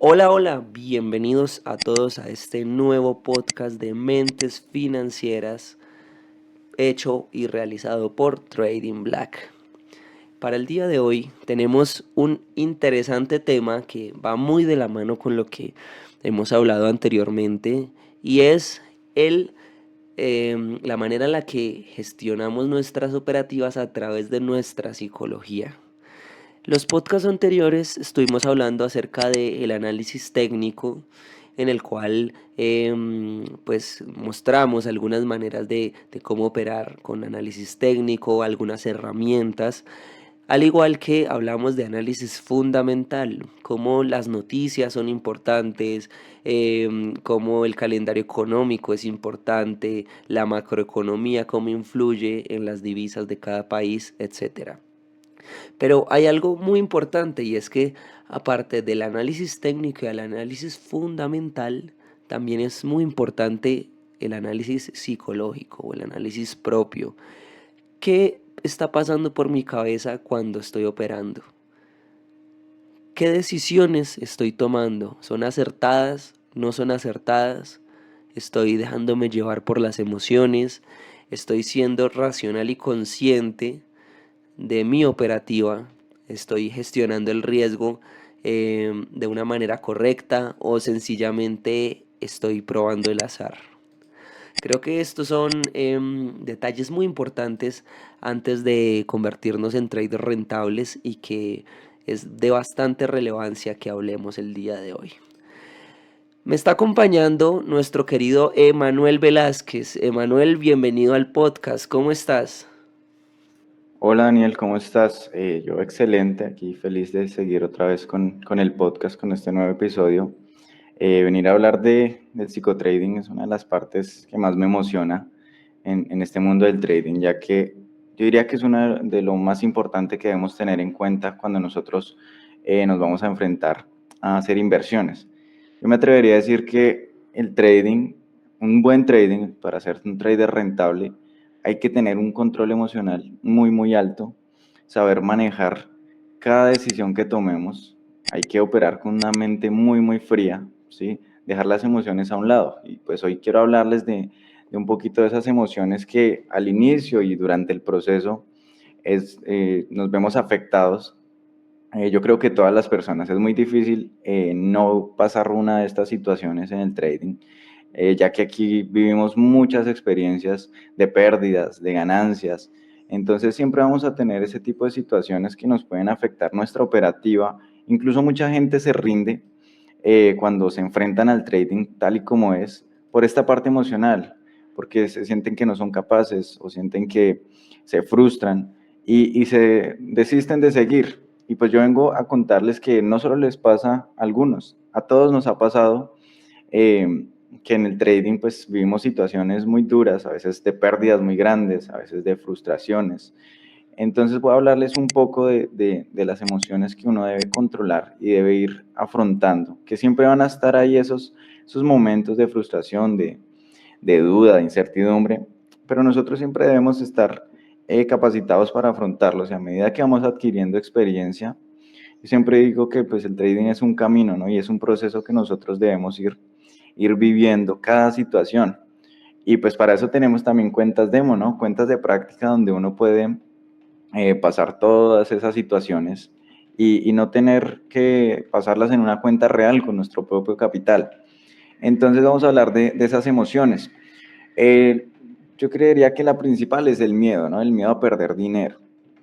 Hola, hola, bienvenidos a todos a este nuevo podcast de Mentes Financieras hecho y realizado por Trading Black. Para el día de hoy tenemos un interesante tema que va muy de la mano con lo que hemos hablado anteriormente y es el, la manera en la que gestionamos nuestras operativas a través de nuestra psicología. Los podcasts anteriores estuvimos hablando acerca del análisis técnico en el cual pues mostramos algunas maneras de cómo operar con análisis técnico, algunas herramientas, al igual que hablamos de análisis fundamental, cómo las noticias son importantes, cómo el calendario económico es importante, la macroeconomía, cómo influye en las divisas de cada país, etcétera. Pero hay algo muy importante y es que aparte del análisis técnico y el análisis fundamental, también es muy importante el análisis psicológico o el análisis propio. ¿Qué está pasando por mi cabeza cuando estoy operando? ¿Qué decisiones estoy tomando? ¿Son acertadas? ¿No son acertadas? ¿Estoy dejándome llevar por las emociones? ¿Estoy siendo racional y consciente de mi operativa? ¿Estoy gestionando el riesgo de una manera correcta o sencillamente estoy probando el azar? Creo que estos son detalles muy importantes antes de convertirnos en traders rentables y que es de bastante relevancia que hablemos el día de hoy. Me está acompañando nuestro querido Emanuel Velázquez. Emanuel, bienvenido al podcast. ¿Cómo estás? Hola Daniel, ¿cómo estás? Yo excelente, aquí feliz de seguir otra vez con el podcast, con este nuevo episodio. Venir a hablar del psicotrading es una de las partes que más me emociona en este mundo del trading, ya que yo diría que es una de lo más importante que debemos tener en cuenta cuando nosotros nos vamos a enfrentar a hacer inversiones. Yo me atrevería a decir que el trading, un buen trading, para ser un trader rentable, hay que tener un control emocional muy, muy alto, saber manejar cada decisión que tomemos. Hay que operar con una mente muy, muy fría, ¿sí? Dejar las emociones a un lado. Y pues hoy quiero hablarles de un poquito de esas emociones que al inicio y durante el proceso nos vemos afectados. Yo creo que todas las personas, es muy difícil no pasar una de estas situaciones en el trading, ya que aquí vivimos muchas experiencias de pérdidas, de ganancias. Entonces siempre vamos a tener ese tipo de situaciones que nos pueden afectar nuestra operativa. Incluso mucha gente se rinde cuando se enfrentan al trading tal y como es por esta parte emocional, porque se sienten que no son capaces o sienten que se frustran y se desisten de seguir. Y pues yo vengo a contarles que no solo les pasa a algunos, a todos nos ha pasado que en el trading pues vivimos situaciones muy duras, a veces de pérdidas muy grandes, a veces de frustraciones. Entonces voy a hablarles un poco de las emociones que uno debe controlar y debe ir afrontando, que siempre van a estar ahí esos momentos de frustración, de duda, de incertidumbre, pero nosotros siempre debemos estar capacitados para afrontarlos y a medida que vamos adquiriendo experiencia, yo siempre digo que pues el trading es un camino, ¿no? Y es un proceso que nosotros debemos ir viviendo cada situación. Y pues para eso tenemos también cuentas demo, ¿no? Cuentas de práctica donde uno puede pasar todas esas situaciones y no tener que pasarlas en una cuenta real con nuestro propio capital. Entonces vamos a hablar de esas emociones. Eh, yo creería que la principal es el miedo, ¿no? El miedo a perder dinero.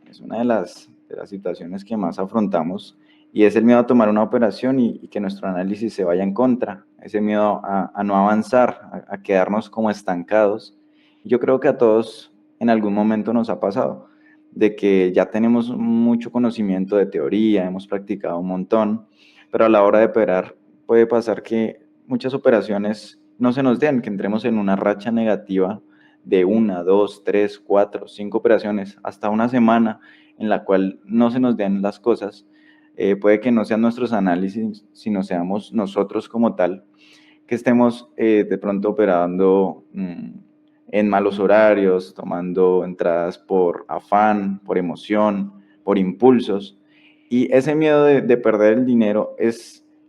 Es una de las situaciones que más afrontamos y es el miedo a tomar una operación y que nuestro análisis se vaya en contra, ese miedo a no avanzar, a quedarnos como estancados. Yo creo que a todos en algún momento nos ha pasado, de que ya tenemos mucho conocimiento de teoría, hemos practicado un montón, pero a la hora de operar puede pasar que muchas operaciones no se nos den, que entremos en una racha negativa de una, dos, tres, cuatro, cinco operaciones, hasta una semana en la cual no se nos den las cosas. Puede que no sean nuestros análisis, sino seamos nosotros como tal, que estemos de pronto operando en malos horarios, tomando entradas por afán, por emoción, por impulsos. Y ese miedo de perder el dinero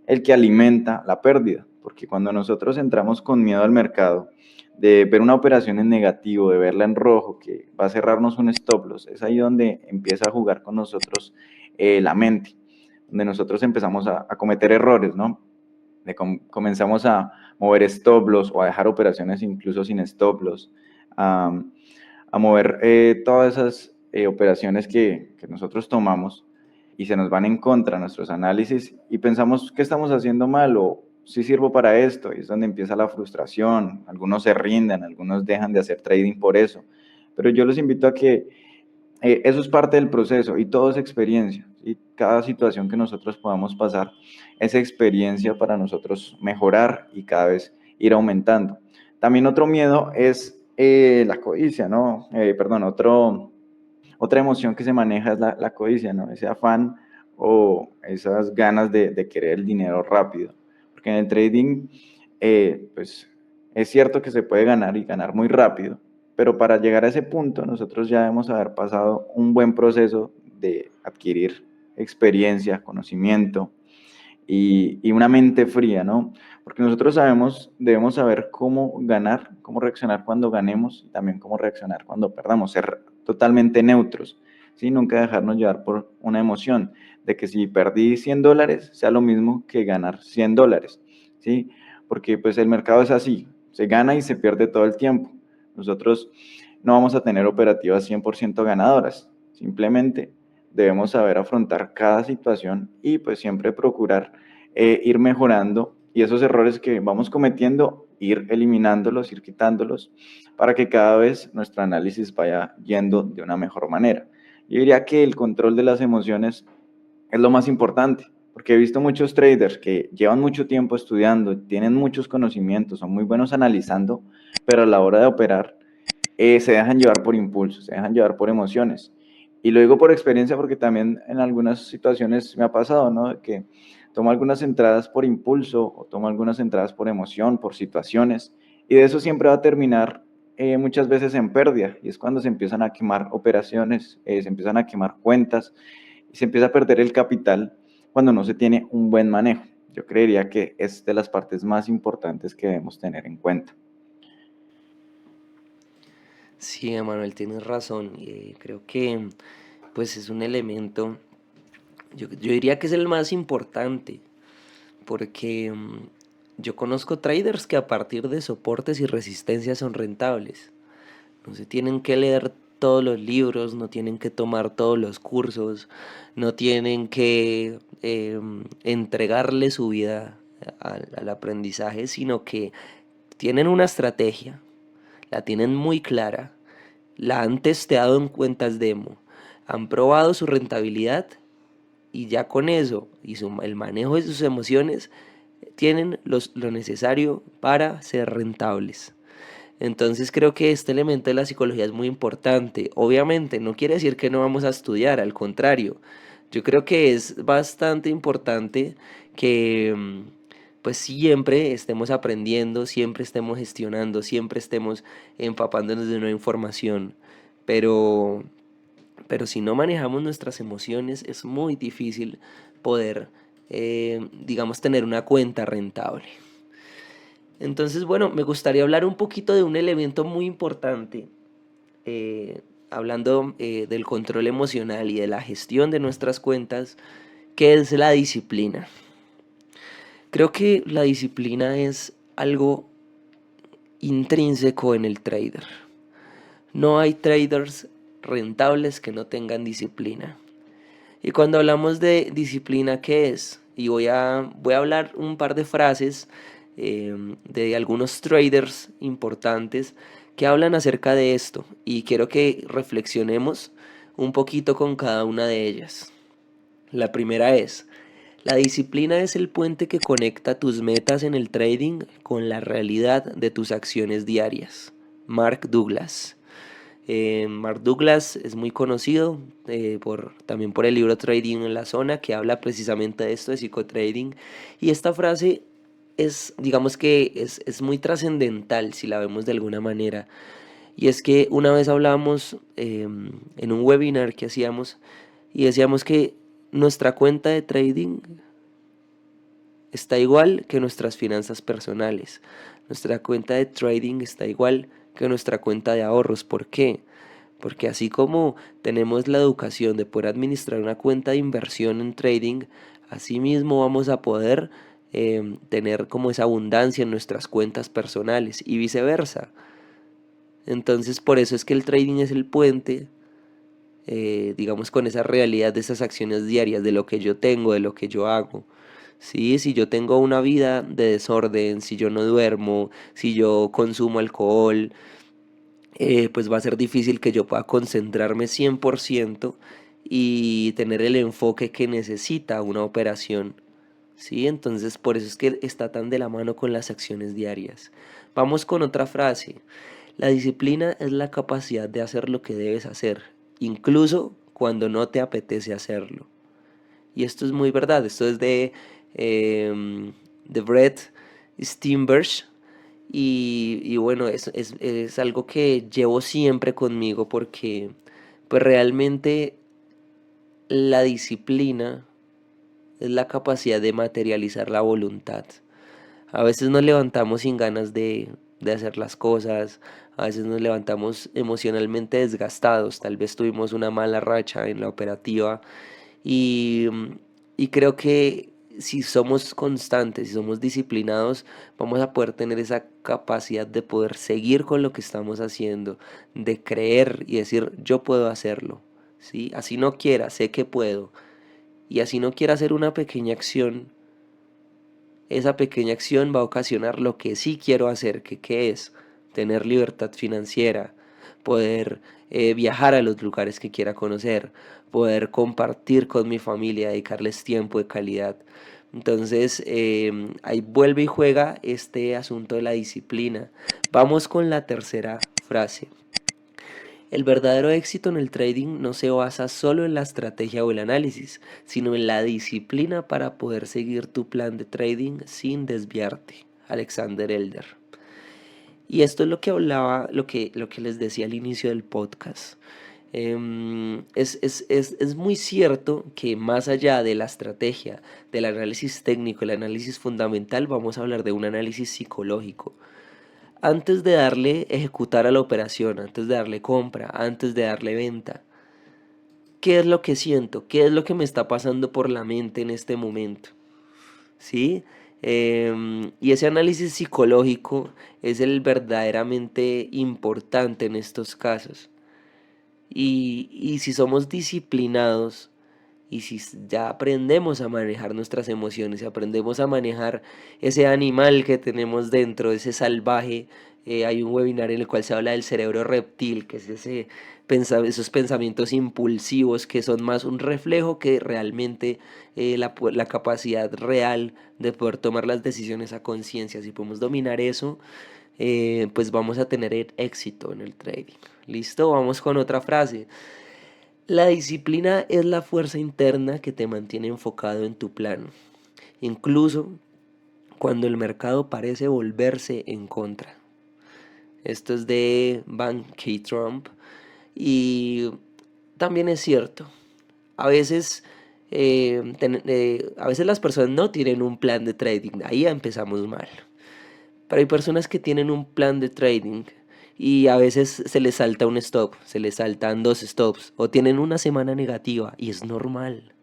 el que alimenta la pérdida, porque cuando nosotros entramos con miedo al mercado, de ver una operación en negativo, de verla en rojo, que va a cerrarnos un stop loss, es ahí donde empieza a jugar con nosotros la mente, donde nosotros empezamos a cometer errores, ¿no? Comenzamos a mover stop loss o a dejar operaciones incluso sin stop loss, a, a mover todas esas operaciones que nosotros tomamos y se nos van en contra nuestros análisis y pensamos qué estamos haciendo mal o si sirvo para esto, y es donde empieza la frustración, algunos se rinden, algunos dejan de hacer trading por eso, pero yo los invito a que eso es parte del proceso y todo es experiencia, y cada situación que nosotros podamos pasar es experiencia para nosotros mejorar y cada vez ir aumentando. También otro miedo es la codicia, ¿no? Perdón, otra emoción que se maneja es la codicia, ¿no? Ese afán o esas ganas de querer el dinero rápido. Porque en el trading, pues es cierto que se puede ganar y ganar muy rápido, pero para llegar a ese punto nosotros ya debemos haber pasado un buen proceso de adquirir experiencia, conocimiento y una mente fría, ¿no? Porque nosotros debemos saber cómo ganar, cómo reaccionar cuando ganemos y también cómo reaccionar cuando perdamos, ser totalmente neutros, ¿sí? Nunca dejarnos llevar por una emoción de que si perdí $100 sea lo mismo que ganar $100, ¿sí? Porque pues el mercado es así, se gana y se pierde todo el tiempo. Nosotros no vamos a tener operativas 100% ganadoras, simplemente debemos saber afrontar cada situación y pues siempre procurar ir mejorando y esos errores que vamos cometiendo, ir eliminándolos, ir quitándolos, para que cada vez nuestro análisis vaya yendo de una mejor manera. Yo diría que el control de las emociones es lo más importante, porque he visto muchos traders que llevan mucho tiempo estudiando, tienen muchos conocimientos, son muy buenos analizando, pero a la hora de operar se dejan llevar por impulsos, se dejan llevar por emociones. Y lo digo por experiencia porque también en algunas situaciones me ha pasado, ¿no? Que tomo algunas entradas por impulso o tomo algunas entradas por emoción, por situaciones, y de eso siempre va a terminar muchas veces en pérdida, y es cuando se empiezan a quemar operaciones, se empiezan a quemar cuentas, y se empieza a perder el capital cuando no se tiene un buen manejo. Yo creería que es de las partes más importantes que debemos tener en cuenta. Sí, Emanuel, tienes razón. Creo que pues es un elemento, yo diría que es el más importante, porque yo conozco traders que a partir de soportes y resistencias son rentables. No se tienen que leer todos los libros, no tienen que tomar todos los cursos, no tienen que entregarle su vida al aprendizaje, sino que tienen una estrategia, la tienen muy clara, la han testeado en cuentas demo, han probado su rentabilidad y ya con eso y el manejo de sus emociones tienen lo necesario para ser rentables. Entonces creo que este elemento de la psicología es muy importante. Obviamente no quiere decir que no vamos a estudiar, al contrario. Yo creo que es bastante importante que pues siempre estemos aprendiendo, siempre estemos gestionando, siempre estemos empapándonos de nueva información. Pero, pero si no manejamos nuestras emociones es muy difícil poder, digamos, tener una cuenta rentable. Entonces, bueno, me gustaría hablar un poquito de un elemento muy importante, hablando del control emocional y de la gestión de nuestras cuentas, que es la disciplina. Creo que la disciplina es algo intrínseco en el trader. No hay traders rentables que no tengan disciplina. Y cuando hablamos de disciplina, ¿qué es? Y voy a hablar un par de frases de algunos traders importantes que hablan acerca de esto. Y quiero que reflexionemos un poquito con cada una de ellas. La primera es, la disciplina es el puente que conecta tus metas en el trading con la realidad de tus acciones diarias. Mark Douglas. Mark Douglas es muy conocido también por el libro Trading en la Zona, que habla precisamente de esto, de psicotrading. Y esta frase digamos que es muy trascendental si la vemos de alguna manera. Y es que una vez hablamos en un webinar que hacíamos y decíamos que nuestra cuenta de trading está igual que nuestras finanzas personales. Nuestra cuenta de trading está igual que nuestra cuenta de ahorros. ¿Por qué? Porque así como tenemos la educación de poder administrar una cuenta de inversión en trading, así mismo vamos a poder tener como esa abundancia en nuestras cuentas personales y viceversa. Entonces por eso es que el trading es el puente, digamos, con esa realidad de esas acciones diarias, de lo que yo tengo, de lo que yo hago. Sí, si yo tengo una vida de desorden, si yo no duermo, si yo consumo alcohol, pues va a ser difícil que yo pueda concentrarme 100% y tener el enfoque que necesita una operación. Sí, entonces por eso es que está tan de la mano con las acciones diarias. Vamos con otra frase. La disciplina es la capacidad de hacer lo que debes hacer, incluso cuando no te apetece hacerlo. Y esto es muy verdad, esto es de Brett Steinberg. Y bueno, es algo que llevo siempre conmigo porque pues realmente la disciplina es la capacidad de materializar la voluntad. A veces nos levantamos sin ganas de hacer las cosas, a veces nos levantamos emocionalmente desgastados, tal vez tuvimos una mala racha en la operativa y, y creo que si somos constantes, si somos disciplinados, vamos a poder tener esa capacidad de poder seguir con lo que estamos haciendo, de creer y decir, yo puedo hacerlo, ¿sí? Así no quiera, sé que puedo. Y así no quiera hacer una pequeña acción, esa pequeña acción va a ocasionar lo que sí quiero hacer, que qué es tener libertad financiera, poder viajar a los lugares que quiera conocer, poder compartir con mi familia, dedicarles tiempo de calidad. Entonces, ahí vuelve y juega este asunto de la disciplina. Vamos con la tercera frase. El verdadero éxito en el trading no se basa solo en la estrategia o el análisis, sino en la disciplina para poder seguir tu plan de trading sin desviarte. Alexander Elder. Y esto es lo que hablaba, lo que les decía al inicio del podcast. Es muy cierto que más allá de la estrategia, del análisis técnico, el análisis fundamental, vamos a hablar de un análisis psicológico. Antes de darle ejecutar a la operación, antes de darle compra, antes de darle venta, ¿qué es lo que siento? ¿Qué es lo que me está pasando por la mente en este momento? ¿Sí? Y ese análisis psicológico es el verdaderamente importante en estos casos. Y si somos disciplinados y si ya aprendemos a manejar nuestras emociones, si aprendemos a manejar ese animal que tenemos dentro, ese salvaje, hay un webinar en el cual se habla del cerebro reptil, que es esos pensamientos impulsivos que son más un reflejo que realmente la capacidad real de poder tomar las decisiones a conciencia. Si podemos dominar eso, pues vamos a tener éxito en el trading. Listo, vamos con otra frase. La disciplina es la fuerza interna que te mantiene enfocado en tu plan, incluso cuando el mercado parece volverse en contra. Esto es de Van K. Trump y también es cierto. A veces, a veces las personas no tienen un plan de trading, ahí ya empezamos mal. Pero hay personas que tienen un plan de trading y a veces se les salta un stop, se les saltan dos stops o tienen una semana negativa y es normal.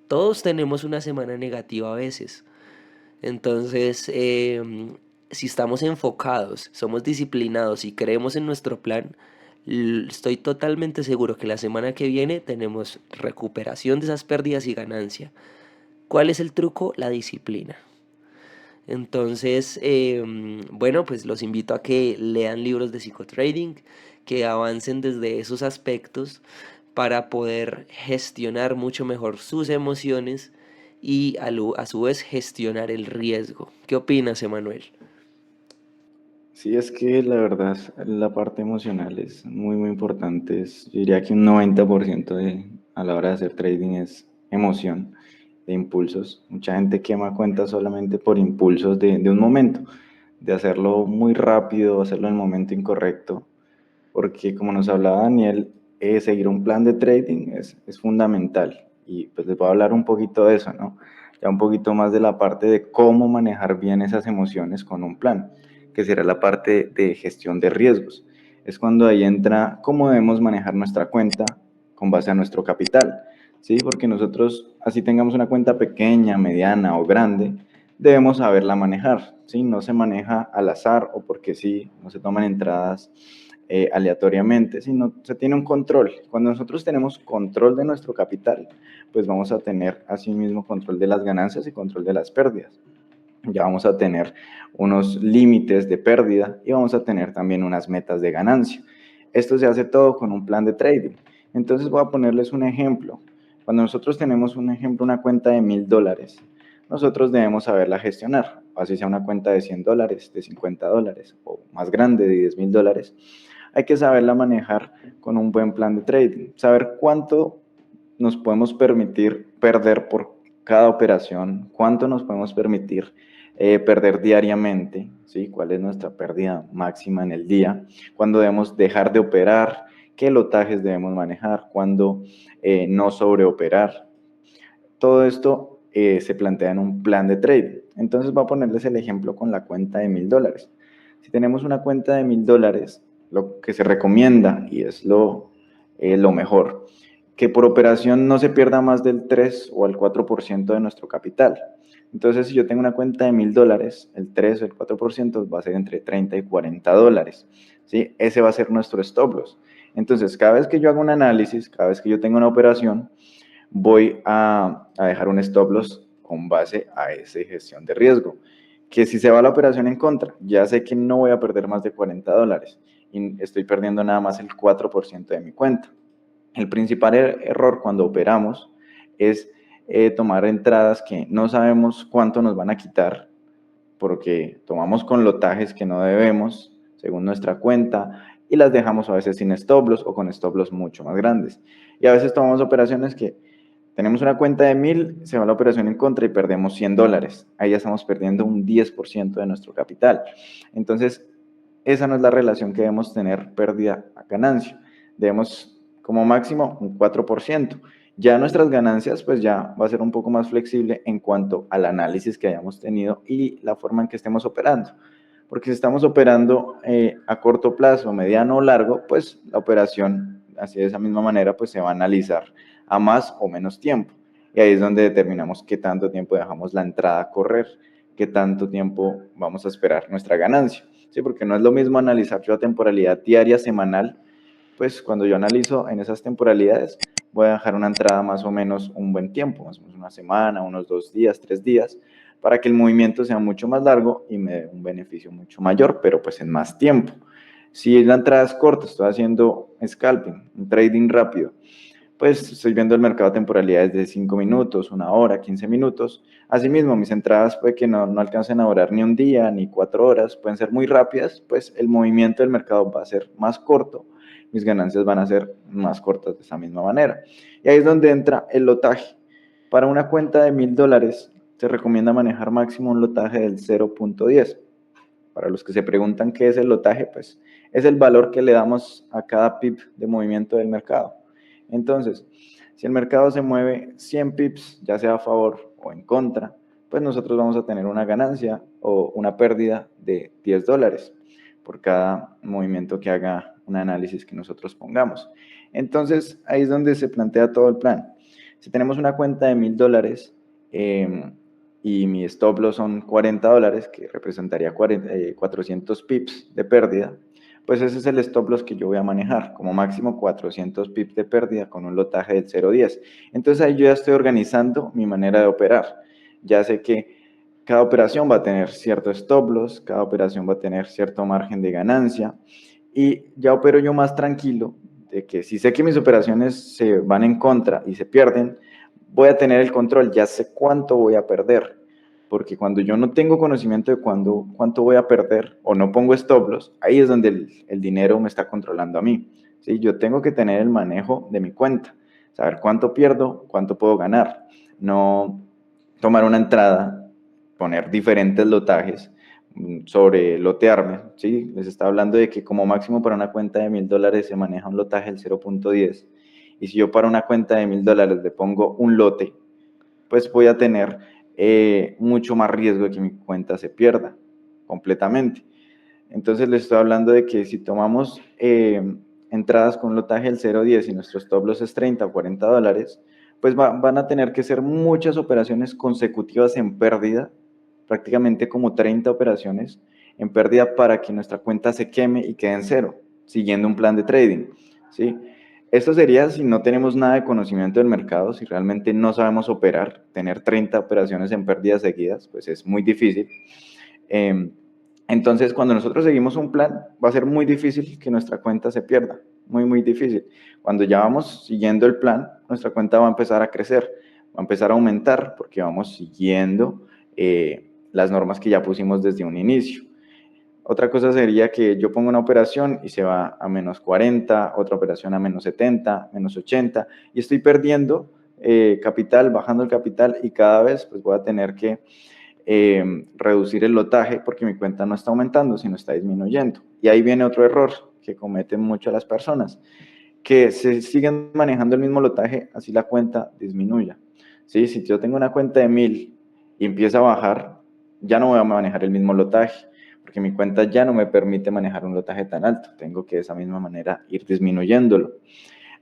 Todos tenemos una semana negativa a veces. Entonces, si estamos enfocados, somos disciplinados y creemos en nuestro plan, estoy totalmente seguro que la semana que viene tenemos recuperación de esas pérdidas y ganancia. ¿Cuál es el truco? La disciplina. Entonces, bueno, pues los invito a que lean libros de psicotrading, que avancen desde esos aspectos para poder gestionar mucho mejor sus emociones y a su vez gestionar el riesgo. ¿Qué opinas, Emanuel? Sí, es que la verdad, la parte emocional es muy, muy importante. Yo diría que un 90% a la hora de hacer trading es emoción, de impulsos. Mucha gente quema cuentas solamente por impulsos de un momento, de hacerlo muy rápido, hacerlo en el momento incorrecto, porque como nos hablaba Daniel, seguir un plan de trading es fundamental. Y pues les voy a hablar un poquito de eso, ¿no? ya un poquito más de la parte de cómo manejar bien esas emociones con un plan, que será la parte de gestión de riesgos. Es cuando ahí entra cómo debemos manejar nuestra cuenta con base a nuestro capital, ¿sí? Porque nosotros, así tengamos una cuenta pequeña, mediana o grande, debemos saberla manejar, ¿sí? No se maneja al azar o porque sí, no se toman entradas aleatoriamente, sino se tiene un control. Cuando nosotros tenemos control de nuestro capital, pues vamos a tener asimismo control de las ganancias y control de las pérdidas. Ya vamos a tener unos límites de pérdida y vamos a tener también unas metas de ganancia. Esto se hace todo con un plan de trading. Entonces voy a ponerles un ejemplo. Cuando nosotros tenemos un ejemplo, una cuenta de $1,000, nosotros debemos saberla gestionar. Así sea una cuenta de $100, de $50 o más grande de $10,000. Hay que saberla manejar con un buen plan de trading. Saber cuánto nos podemos permitir perder por cada operación, cuánto nos podemos permitir perder diariamente, ¿sí? ¿Cuál es nuestra pérdida máxima en el día? ¿Cuándo debemos dejar de operar? ¿Qué lotajes debemos manejar? ¿Cuándo no sobreoperar? Todo esto se plantea en un plan de trading. Entonces voy a ponerles el ejemplo con la cuenta de $1,000. Si tenemos una cuenta de $1,000, lo que se recomienda, y es lo mejor, que por operación no se pierda más del 3 o el 4% de nuestro capital. Entonces, si yo tengo una cuenta de $1,000, el 3 o el 4% va a ser entre 30 y $40, ¿sí? Ese va a ser nuestro stop loss. Entonces, cada vez que yo hago un análisis, cada vez que yo tengo una operación, voy a dejar un stop loss con base a esa gestión de riesgo. Que si se va la operación en contra, ya sé que no voy a perder más de $40 y estoy perdiendo nada más el 4% de mi cuenta. El principal error cuando operamos es tomar entradas que no sabemos cuánto nos van a quitar porque tomamos con lotajes que no debemos según nuestra cuenta y las dejamos a veces sin stop loss o con stop loss mucho más grandes. Y a veces tomamos operaciones que tenemos una cuenta de 1,000, se va la operación en contra y perdemos $100. Ahí ya estamos perdiendo un 10% de nuestro capital. Entonces, esa no es la relación que debemos tener pérdida a ganancia. Debemos como máximo un 4%. Ya nuestras ganancias pues ya va a ser un poco más flexible en cuanto al análisis que hayamos tenido y la forma en que estemos operando. Porque si estamos operando a corto plazo, mediano o largo, pues la operación, así de esa misma manera, pues se va a analizar a más o menos tiempo. Y ahí es donde determinamos qué tanto tiempo dejamos la entrada correr, qué tanto tiempo vamos a esperar nuestra ganancia. ¿Sí? Porque no es lo mismo analizar yo a temporalidad diaria, semanal, pues cuando yo analizo en esas temporalidades, voy a dejar una entrada más o menos un buen tiempo, más o menos una semana, unos 2 días, 3 días, para que el movimiento sea mucho más largo y me dé un beneficio mucho mayor, pero pues en más tiempo. Si la entrada es corta, estoy haciendo scalping, un trading rápido, pues estoy viendo el mercado a temporalidades de 5 minutos, 1 hora, 15 minutos. Asimismo, mis entradas puede que no alcancen a durar ni un día, ni 4 horas, pueden ser muy rápidas, pues el movimiento del mercado va a ser más corto, mis ganancias van a ser más cortas de esa misma manera. Y ahí es donde entra el lotaje. Para una cuenta de $1,000 se recomienda manejar máximo un lotaje del 0.10. Para los que se preguntan qué es el lotaje, pues es el valor que le damos a cada pip de movimiento del mercado. Entonces, si el mercado se mueve 100 pips, ya sea a favor o en contra, pues nosotros vamos a tener una ganancia o una pérdida de $10 por cada movimiento que haga un análisis que nosotros pongamos. Entonces, ahí es donde se plantea todo el plan. Si tenemos una cuenta de $1,000 y mi stop loss son $40, que representaría 400 pips de pérdida, pues ese es el stop loss que yo voy a manejar, como máximo 400 pips de pérdida con un lotaje del 0.10. Entonces ahí yo ya estoy organizando mi manera de operar. Ya sé que cada operación va a tener cierto stop loss, cada operación va a tener cierto margen de ganancia y ya opero yo más tranquilo de que si sé que mis operaciones se van en contra y se pierden, voy a tener el control, ya sé cuánto voy a perder. Porque cuando yo no tengo conocimiento de cuánto voy a perder o no pongo stop loss, ahí es donde el dinero me está controlando a mí. ¿Sí? Yo tengo que tener el manejo de mi cuenta, saber cuánto pierdo, cuánto puedo ganar. No tomar una entrada, poner diferentes lotajes sobre lotearme. ¿Sí? Les está hablando de que como máximo para una cuenta de $1,000 se maneja un lotaje del 0.10. Y si yo para una cuenta de $1,000 le pongo un lote, pues voy a tener mucho más riesgo de que mi cuenta se pierda completamente. Entonces les estoy hablando de que si tomamos entradas con un lotaje del 0.10 y nuestro stop loss es 30 o 40 dólares, pues van a tener que ser muchas operaciones consecutivas en pérdida, prácticamente como 30 operaciones en pérdida para que nuestra cuenta se queme y quede en cero, siguiendo un plan de trading, ¿sí? Esto sería si no tenemos nada de conocimiento del mercado, si realmente no sabemos operar, tener 30 operaciones en pérdidas seguidas, pues es muy difícil. Eh, entonces, cuando nosotros seguimos un plan, va a ser muy difícil que nuestra cuenta se pierda, muy, muy difícil. Cuando ya vamos siguiendo el plan, nuestra cuenta va a empezar a crecer, va a empezar a aumentar porque vamos siguiendo las normas que ya pusimos desde un inicio. Otra cosa sería que yo pongo una operación y se va a menos 40, otra operación a menos 70, menos 80, y estoy perdiendo capital, bajando el capital, y cada vez pues voy a tener que reducir el lotaje porque mi cuenta no está aumentando, sino está disminuyendo. Y ahí viene otro error que cometen muchas las personas, que se siguen manejando el mismo lotaje, así la cuenta disminuya. ¿Sí? Si yo tengo una cuenta de 1000 y empieza a bajar, ya no voy a manejar el mismo lotaje, porque mi cuenta ya no me permite manejar un lotaje tan alto. Tengo que de esa misma manera ir disminuyéndolo.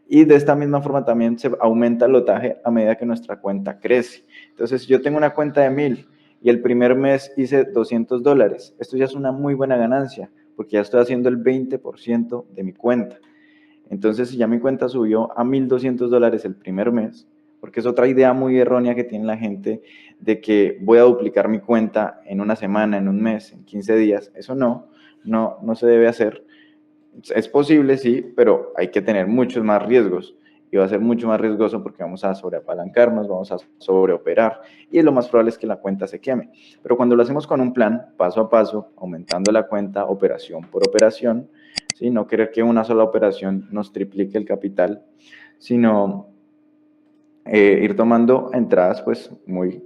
Y de esta misma forma también se aumenta el lotaje a medida que nuestra cuenta crece. Entonces, si yo tengo una cuenta de 1000 y el primer mes hice $200, esto ya es una muy buena ganancia, porque ya estoy haciendo el 20% de mi cuenta. Entonces, si ya mi cuenta subió a $1200 el primer mes, porque es otra idea muy errónea que tiene la gente de que voy a duplicar mi cuenta en una semana, en un mes, en 15 días, eso no se debe hacer. Es posible, sí, pero hay que tener muchos más riesgos y va a ser mucho más riesgoso porque vamos a sobreapalancarnos, vamos a sobreoperar y lo más probable es que la cuenta se queme. Pero cuando lo hacemos con un plan, paso a paso, aumentando la cuenta operación por operación, ¿sí? No querer que una sola operación nos triplique el capital, sino ir tomando entradas pues muy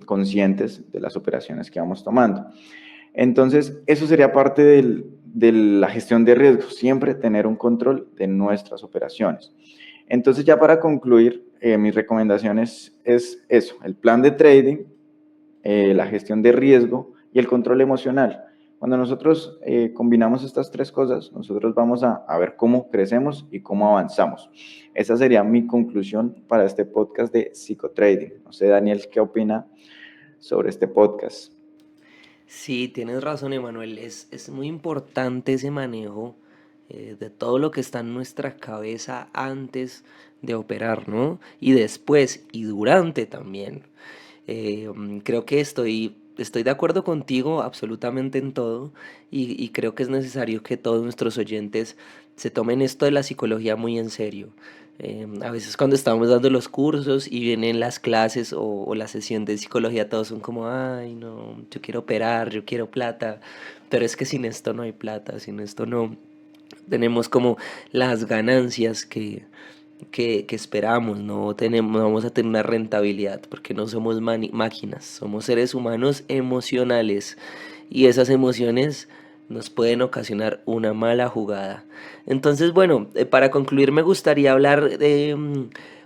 conscientes de las operaciones que vamos tomando. Entonces, eso sería parte de la gestión de riesgos, siempre tener un control de nuestras operaciones. Entonces, ya para concluir, mis recomendaciones es eso, el plan de trading, la gestión de riesgo y el control emocional. Cuando nosotros combinamos estas tres cosas, nosotros vamos a ver cómo crecemos y cómo avanzamos. Esa sería mi conclusión para este podcast de psicotrading. No sé, Daniel, ¿qué opina sobre este podcast? Sí, tienes razón, Emanuel. Es muy importante ese manejo de todo lo que está en nuestra cabeza antes de operar, ¿no? Y después y durante también. Creo que estoy de acuerdo contigo absolutamente en todo y creo que es necesario que todos nuestros oyentes se tomen esto de la psicología muy en serio. A veces cuando estamos dando los cursos y vienen las clases o la sesión de psicología, todos son como, ay, no, yo quiero operar, yo quiero plata, pero es que sin esto no hay plata, sin esto no tenemos como las ganancias que esperamos, no vamos a tener una rentabilidad porque no somos máquinas, somos seres humanos emocionales y esas emociones nos pueden ocasionar una mala jugada. Entonces, bueno, para concluir me gustaría hablar de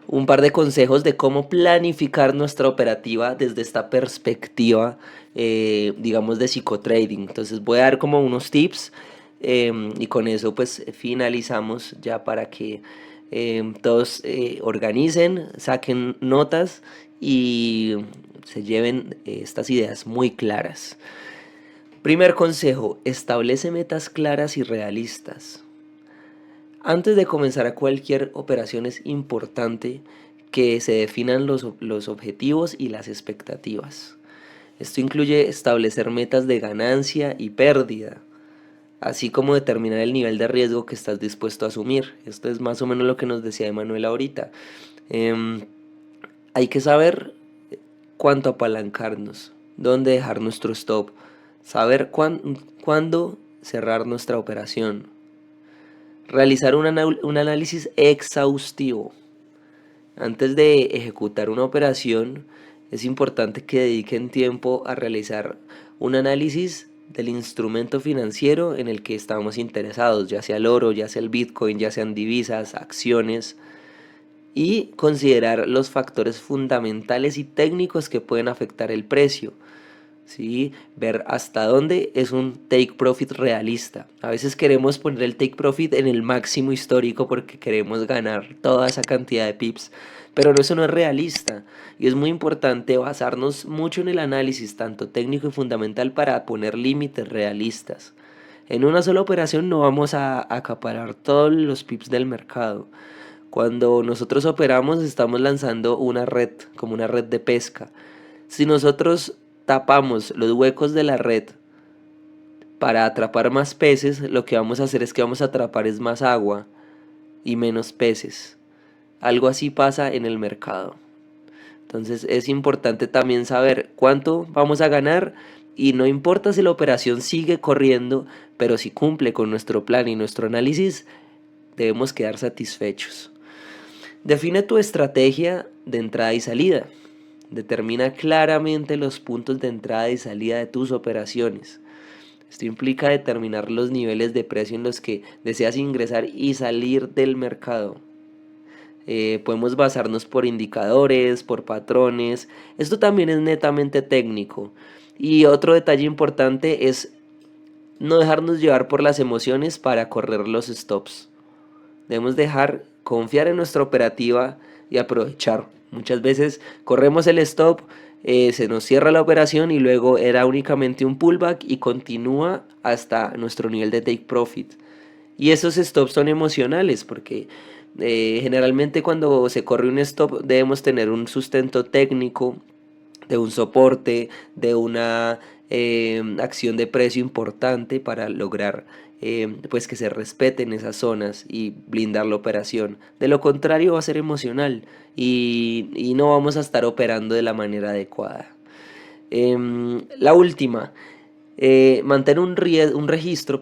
un par de consejos de cómo planificar nuestra operativa desde esta perspectiva, digamos, de psicotrading. Entonces voy a dar como unos tips y con eso pues finalizamos ya para que todos organicen, saquen notas y se lleven estas ideas muy claras. Primer consejo, establece metas claras y realistas. Antes de comenzar a cualquier operación es importante que se definan los objetivos y las expectativas. Esto incluye establecer metas de ganancia y pérdida, así como determinar el nivel de riesgo que estás dispuesto a asumir. Esto es más o menos lo que nos decía Emanuel ahorita. Em, Hay que saber cuánto apalancarnos, dónde dejar nuestro stop, saber cuándo cerrar nuestra operación, realizar un análisis exhaustivo. Antes de ejecutar una operación, es importante que dediquen tiempo a realizar un análisis del instrumento financiero en el que estamos interesados, ya sea el oro, ya sea el Bitcoin, ya sean divisas, acciones, y considerar los factores fundamentales y técnicos que pueden afectar el precio. ¿Sí? Ver hasta dónde es un take profit realista. A veces queremos poner el take profit en el máximo histórico porque queremos ganar toda esa cantidad de pips, pero eso no es realista y es muy importante basarnos mucho en el análisis tanto técnico y fundamental para poner límites realistas. En una sola operación no vamos a acaparar todos los pips del mercado. Cuando nosotros operamos estamos lanzando una red, como una red de pesca. Si nosotros tapamos los huecos de la red para atrapar más peces, lo que vamos a hacer es que vamos a atrapar es más agua y menos peces. Algo así pasa en el mercado. Entonces es importante también saber cuánto vamos a ganar y no importa si la operación sigue corriendo, pero si cumple con nuestro plan y nuestro análisis, debemos quedar satisfechos. Define tu estrategia de entrada y salida. Determina claramente los puntos de entrada y salida de tus operaciones. Esto implica determinar los niveles de precio en los que deseas ingresar y salir del mercado. Podemos basarnos por indicadores, por patrones. Esto también es netamente técnico. Y otro detalle importante es no dejarnos llevar por las emociones para correr los stops. Debemos confiar en nuestra operativa y aprovechar. Muchas veces corremos el stop, se nos cierra la operación y luego era únicamente un pullback y continúa hasta nuestro nivel de take profit. Y esos stops son emocionales porque generalmente cuando se corre un stop debemos tener un sustento técnico, de un soporte, de una acción de precio importante para lograr pues que se respeten esas zonas y blindar la operación. De lo contrario va a ser emocional y no vamos a estar operando de la manera adecuada. La última, mantén un registro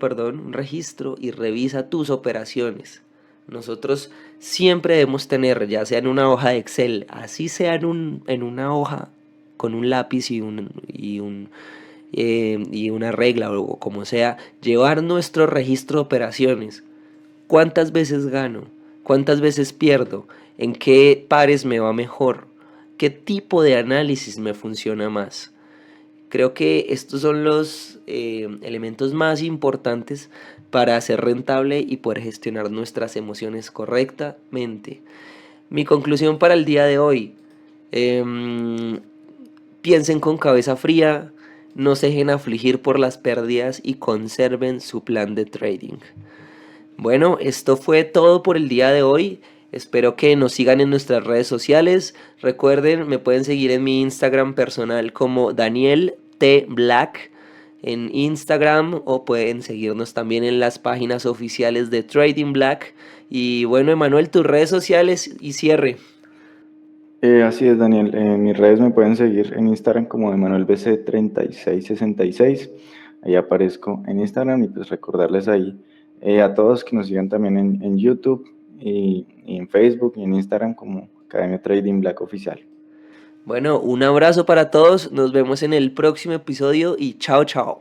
y revisa tus operaciones. Nosotros siempre debemos tener, ya sea en una hoja de Excel, así sea en una hoja con un lápiz y una regla o como sea, llevar nuestro registro de operaciones. ¿Cuántas veces gano? ¿Cuántas veces pierdo? ¿En qué pares me va mejor? ¿Qué tipo de análisis me funciona más? Creo que estos son los elementos más importantes para ser rentable y poder gestionar nuestras emociones correctamente. Mi conclusión para el día de hoy. em, Piensen con cabeza fría, no se dejen afligir por las pérdidas y conserven su plan de trading. Bueno, esto fue todo por el día de hoy. Espero que nos sigan en nuestras redes sociales. Recuerden, me pueden seguir en mi Instagram personal como Daniel T. Black en Instagram o pueden seguirnos también en las páginas oficiales de Trading Black. Y bueno, Emanuel, tus redes sociales y cierre. Así es, Daniel. En mis redes me pueden seguir en Instagram como EmanuelBC3666. Ahí aparezco en Instagram y pues recordarles ahí a todos que nos sigan también en YouTube y en Facebook y en Instagram como Academia Trading Black Oficial. Bueno, un abrazo para todos. Nos vemos en el próximo episodio y chao, chao.